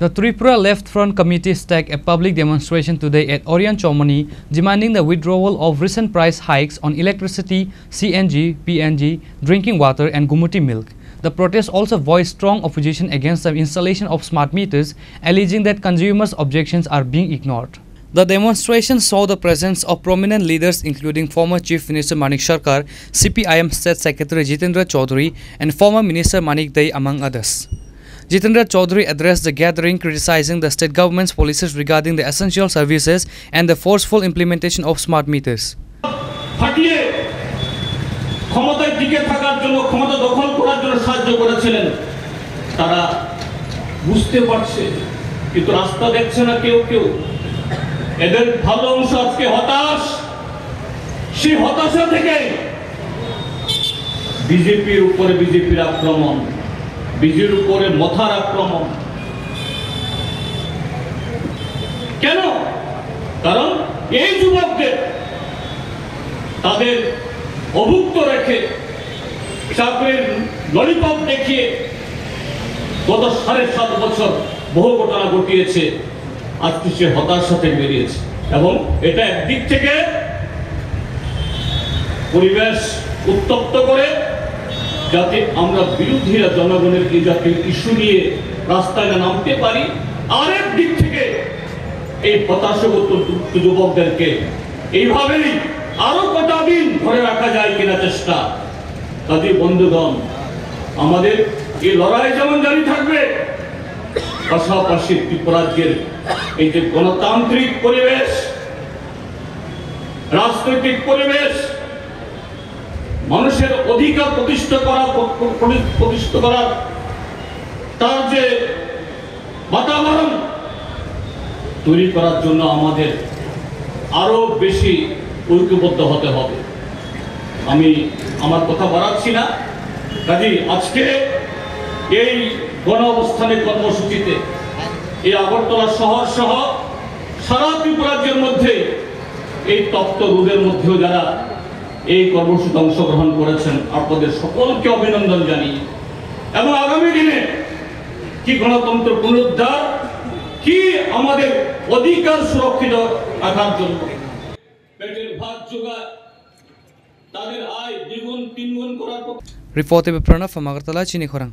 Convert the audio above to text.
The Tripura Left Front Committee staged a public demonstration today at Orion Chomani demanding the withdrawal of recent price hikes on electricity, CNG, PNG, drinking water and Gumuti milk. The protest also voiced strong opposition against the installation of smart meters, alleging that consumers' objections are being ignored. The demonstration saw the presence of prominent leaders including former Chief Minister Manik Sarkar, CPIM State Secretary Jitendra Chaudhary and former Minister Manik Dai among others. Jitendra Chaudhary addressed the gathering criticizing the state government's policies regarding the essential services and the forceful implementation of smart meters. বিজেপির উপরে মথার আক্রমণ কেন? কারণ এই যুবকদের তাদের অভুক্ত রেখে চাকরির ললিপপ দেখিয়ে গত 7.5 বছর বহু ঘটনা ঘটিয়েছে। আজকে সে হতাশা থেকে বেরিয়েছে এবং এটা একদিক থেকে পরিবেশ উত্তপ্ত করে যাতে আমরা বিরোধীরা জনগণের এই জাতীয় ইস্যু নিয়ে রাস্তায় নামতে পারি, আরেক দিক থেকে এই হতাশাগ্রস্ত যুবকদেরকে এইভাবেই আরো কটা দিন ধরে রাখা যায় কিনা চেষ্টা। কাজে বন্ধুগণ, আমাদের এই লড়াই যেমন জারি থাকবে, পাশাপাশি ত্রিপুরাজ্যের এই যে গণতান্ত্রিক পরিবেশ, রাজনৈতিক পরিবেশ, মানুষের অধিকার প্রতিষ্ঠা করার তার যে বাতাবরণ তৈরি করার জন্য আমাদের আরো বেশি ঐক্যবদ্ধ হতে হবে। আমি আমার কথা বাড়াচ্ছি না। কাজেই আজকে এই গণ অবস্থানের কর্মসূচিতে এই আগরতলা শহর সহ সারা ত্রিপুরাজ্যের মধ্যে এই তপ্ত রোদের মধ্যেও যারা এই কর্মসূচিতে অংশগ্রহণ করেছেন আপনাদের সকলকে অভিনন্দন জানিয়ে এবং আগামী দিনে কি গণতন্ত্র পুনরুদ্ধার, কি আমাদের অধিকার সুরক্ষিত রাখার জন্য পেটের ভাত জোগাড়, তাদের আয় দ্বিগুণ তিনগুণ করার। Reported by Pranav from Agartala, Chini Khorang.